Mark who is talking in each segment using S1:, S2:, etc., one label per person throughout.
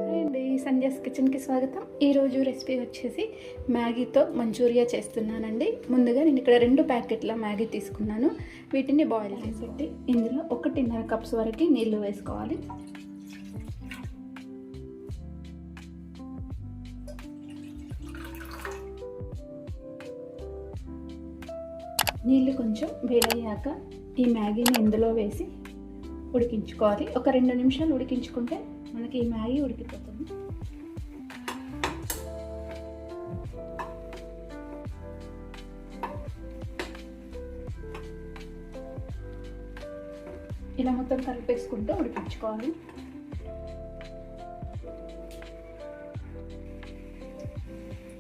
S1: Hi అండి, సంధ్యాస్ కిచెన్కి స్వాగతం. ఈరోజు రెసిపీ వచ్చేసి మ్యాగీతో మంచూరియా చేస్తున్నానండి. ముందుగా నేను ఇక్కడ 2 ప్యాకెట్ల మ్యాగీ తీసుకున్నాను. వీటిని బాయిల్ చేసి ఇందులో 1.5 కప్స్ వరకు నీళ్లు వేసుకోవాలి. నీళ్ళు కొంచెం వేడయ్యాక ఈ మ్యాగీని ఇందులో వేసి ఉడికించుకోవాలి. ఒక 2 నిమిషాలు ఉడికించుకుంటే మనకి ఈ మ్యాగీ ఉడికిపోతుంది. ఇలా మొత్తం కలిపేసుకుంటూ ఉడికించుకోవాలి.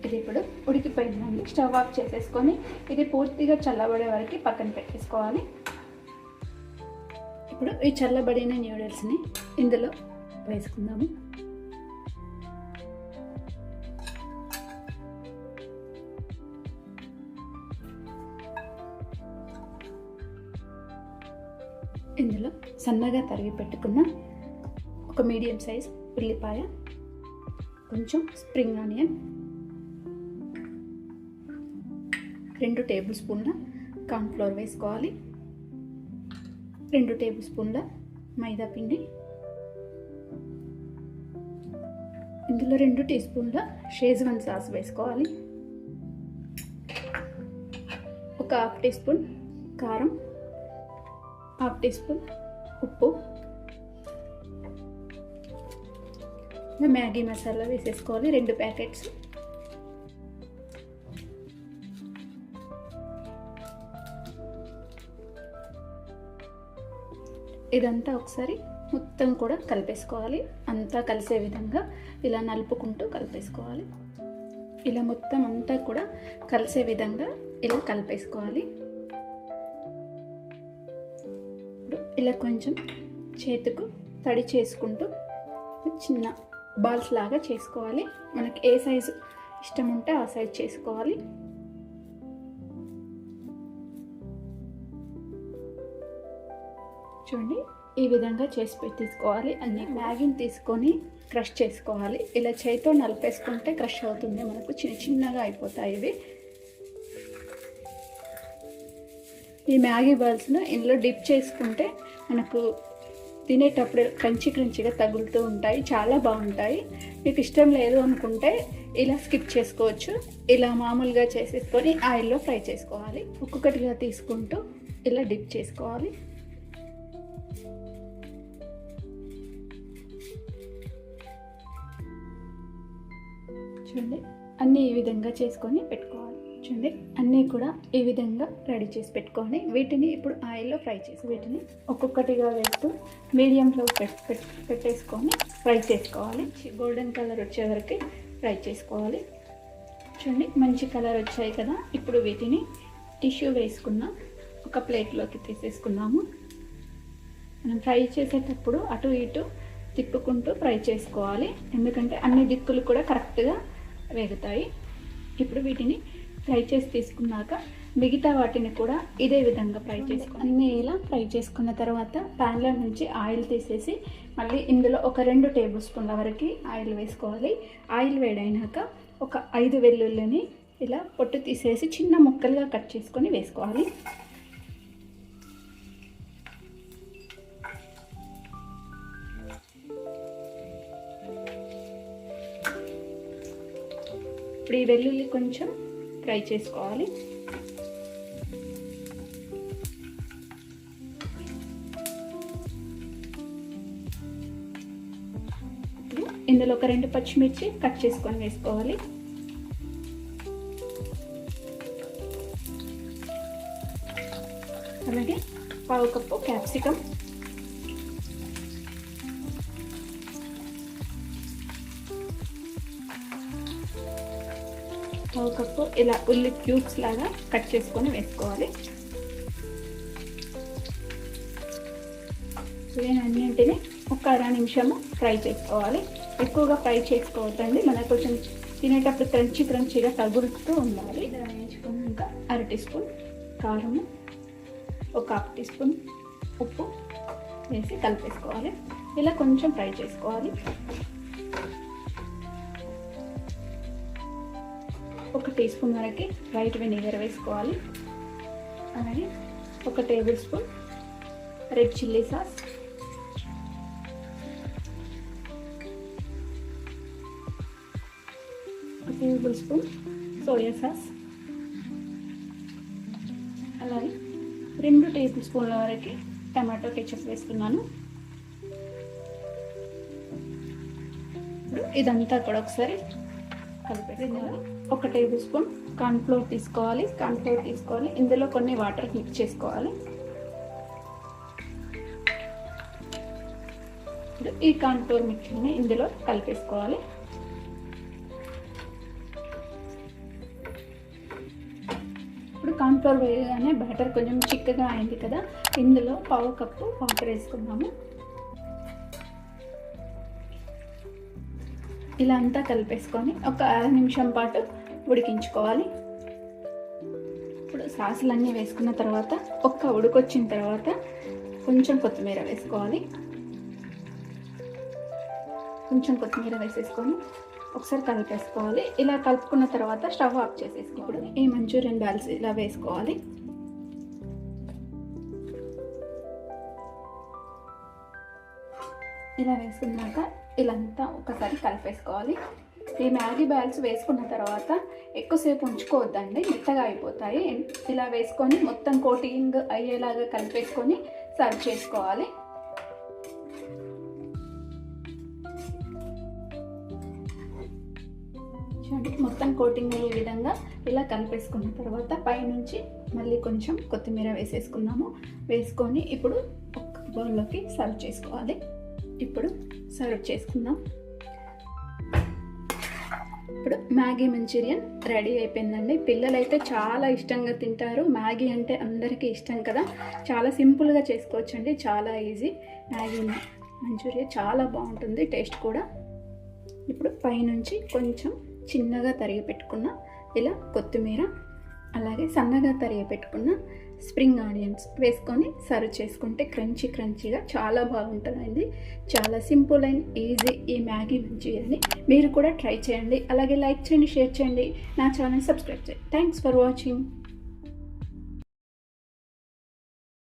S1: ఇది ఇప్పుడు ఉడికిపోయిందండి. స్టవ్ ఆఫ్ చేసేసుకొని ఇది పూర్తిగా చల్లబడే వరకు పక్కన పెట్టేసుకోవాలి. ఇప్పుడు ఈ చల్లబడిన న్యూడిల్స్ని ఇందులో వేసుకుందాము. ఇందులో సన్నగా తరిగి పెట్టుకున్న ఒక మీడియం సైజ్ ఉల్లిపాయ, కొంచెం స్ప్రింగ్ ఆనియన్, 2 టేబుల్ స్పూన్ల కార్న్ఫ్లోర్ వేసుకోవాలి, 2 టేబుల్ స్పూన్ల మైదా పిండి, ఇందులో 2 టీ స్పూన్ల షేజ్వాన్ సాస్ వేసుకోవాలి, ఒక హాఫ్ టీ స్పూన్ కారం, హాఫ్ టీ స్పూన్ ఉప్పు, మ్యాగీ మసాలా వేసేసుకోవాలి 2 ప్యాకెట్స్. ఇదంతా ఒకసారి మొత్తం కూడా కలిపేసుకోవాలి. అంతా కలిసే విధంగా ఇలా నలుపుకుంటూ కలిపేసుకోవాలి. ఇలా మొత్తం అంతా కూడా కలిసే విధంగా ఇలా కలిపేసుకోవాలి. ఇలా కొంచెం చేతుకు తడి చేసుకుంటూ చిన్న బాల్స్ లాగా చేసుకోవాలి. మనకి ఏ సైజు ఇష్టం ఉంటే ఆ సైజు చేసుకోవాలి. చూడండి, ఈ విధంగా చేసి పెట్టేసుకోవాలి. అన్ని మ్యాగీని తీసుకొని క్రష్ చేసుకోవాలి. ఇలా చేతితో నలిపేసుకుంటే క్రష్ అవుతుంది, మనకు చిన్న చిన్నగా అయిపోతాయి ఇవి. ఈ మ్యాగీ బాల్స్ను ఇందులో డిప్ చేసుకుంటే మనకు తినేటప్పుడు క్రంచిగా తగులుతూ ఉంటాయి, చాలా బాగుంటాయి. మీకు ఇష్టం లేదు అనుకుంటే ఇలా స్కిప్ చేసుకోవచ్చు. ఇలా మామూలుగా చేసేసుకొని ఆయిల్లో ఫ్రై చేసుకోవాలి. ఒక్కొక్కటిగా తీసుకుంటూ ఇలా డిప్ చేసుకోవాలి. చూడండి, అన్నీ ఈ విధంగా చేసుకొని పెట్టుకోవాలి. చూడండి, అన్నీ కూడా ఈ విధంగా రెడీ చేసి పెట్టుకొని వీటిని ఇప్పుడు ఆయిల్లో ఫ్రై చేసి వీటిని ఒక్కొక్కటిగా వేస్తూ మీడియంలో పెట్టేసుకొని ఫ్రై చేసుకోవాలి. గోల్డెన్ కలర్ వచ్చే వరకు ఫ్రై చేసుకోవాలి. చూడండి, మంచి కలర్ వచ్చాయి కదా. ఇప్పుడు వీటిని టిష్యూ వేసుకున్న ఒక ప్లేట్లోకి తీసేసుకున్నాము. మనం ఫ్రై చేసేటప్పుడు అటు ఇటు తిప్పుకుంటూ ఫ్రై చేసుకోవాలి, ఎందుకంటే అన్ని దిక్కులు కూడా కరెక్ట్గా వేగుతాయి. ఇప్పుడు వీటిని ఫ్రై చేసి తీసుకున్నాక మిగతా వాటిని కూడా ఇదే విధంగా ఫ్రై చేసుకోవాలి. అన్నీ ఇలా ఫ్రై చేసుకున్న తర్వాత ప్యాన్లో నుంచి ఆయిల్ తీసేసి మళ్ళీ ఇందులో ఒక 2 టేబుల్ స్పూన్ల వరకు ఆయిల్ వేసుకోవాలి. ఆయిల్ వేడైనాక ఒక 5 వెల్లుల్లిని ఇలా పొట్టు తీసేసి చిన్న ముక్కలుగా కట్ చేసుకొని వేసుకోవాలి. ఇప్పుడు ఈ వెల్లుల్లి కొంచెం ఫ్రై చేసుకోవాలి. ఇప్పుడు ఇందులో ఒక 2 పచ్చిమిర్చి కట్ చేసుకొని వేసుకోవాలి. అలాగే 1/2 కప్పు క్యాప్సికమ్, ఒక కప్పు ఇలా ఉల్లి క్యూబ్స్ లాగా కట్ చేసుకొని వేసుకోవాలి. అన్నింటినీ ఒక 1/2 నిమిషము ఫ్రై చేసుకోవాలి. ఎక్కువగా ఫ్రై చేసుకోవద్దండి, మనకు కొంచెం తినేటప్పుడు క్రంచిగా తగులుతూ ఉండాలి. ఇలా వేయించుకున్నాక 1/2 టీ స్పూన్ కారము, ఒక 1/2 టీ స్పూన్ ఉప్పు వేసి కలిపేసుకోవాలి. ఇలా కొంచెం ఫ్రై చేసుకోవాలి. 1 టీ స్పూన్ వరకు వైట్ వెనిగర్ వేసుకోవాలి. అలాగే 1 table spoon red chilli sauce, 1 table spoon soya sauce, అలాగే 2 టేబుల్ స్పూన్ల వరకు టమాటో కెచప్ వేస్తున్నాను. ఇదంతా కూడా ఒకసారి కలిపేసుకోవాలి. 1 టేబుల్ స్పూన్ కార్న్ఫ్లోర్ తీసుకోవాలి. ఇందులో కొన్ని వాటర్ మిక్స్ చేసుకోవాలి. ఈ కార్న్ఫ్లోర్ మిక్స్ని ఇందులో కలిపేసుకోవాలి. ఇప్పుడు కార్న్ఫ్లోర్ వేయగానే బ్యాటర్ కొంచెం చిక్కగా అయింది కదా, ఇందులో 1/2 కప్పు వాటర్ వేసుకున్నాము. ఇలా అంతా కలిపేసుకొని ఒక 1/2 నిమిషం పాటు ఉడికించుకోవాలి. ఇప్పుడు సాసులన్నీ వేసుకున్న తర్వాత ఉడికొచ్చిన తర్వాత కొంచెం కొత్తిమీర వేసుకోవాలి. కొంచెం కొత్తిమీర వేసేసుకొని ఒకసారి కలిపేసుకోవాలి. ఇలా కలుపుకున్న తర్వాత స్టవ్ ఆఫ్ చేసేసుకోవాలి. ఇప్పుడు ఈ మంచూరియన్ బాల్స్ ఇలా వేసుకోవాలి. ఇలా వేసుకున్నాక ఇలాంతా ఒకసారి కలిపేసుకోవాలి. ఈ మ్యాగీ బాల్స్ వేసుకున్న తర్వాత ఎక్కువసేపు ఉంచుకోవద్దండి, మెత్తగా అయిపోతాయి. ఇలా వేసుకొని మొత్తం కోటింగ్ అయ్యేలాగా కలిపేసుకొని సర్వ్ చేసుకోవాలి. చూడండి, మొత్తం కోటింగ్ అయ్యే విధంగా ఇలా కలిపేసుకున్న తర్వాత పైనుంచి మళ్ళీ కొంచెం కొత్తిమీర వేసేసుకున్నాము. వేసుకొని ఇప్పుడు ఒక బౌల్లోకి సర్వ్ చేసుకోవాలి. ఇప్పుడు సర్వ్ చేసుకుందాం. ఇప్పుడు మ్యాగీ మంచూరియన్ రెడీ అయిపోయిందండి. పిల్లలైతే చాలా ఇష్టంగా తింటారు. మ్యాగీ అంటే అందరికీ ఇష్టం కదా. చాలా సింపుల్గా చేసుకోవచ్చండి, చాలా ఈజీ. మ్యాగీ మంచూరియా చాలా బాగుంటుంది, టేస్ట్ కూడా. ఇప్పుడు పైనుంచి కొంచెం చిన్నగా తరిగి పెట్టుకున్న ఇలా కొత్తిమీర, అలాగే సన్నగా తరిగి పెట్టుకున్న స్ప్రింగ్ ఆనియన్స్ వేసుకొని సర్వ్ చేసుకుంటే క్రంచీగా చాలా బాగుంటుందండి. చాలా సింపుల్ అండ్ ఈజీ ఈ మ్యాగీ మంచూరియన్ని మీరు కూడా ట్రై చేయండి. అలాగే లైక్ చేయండి, షేర్ చేయండి, నా ఛానల్ సబ్స్క్రైబ్ చేయండి. Thanks for watching.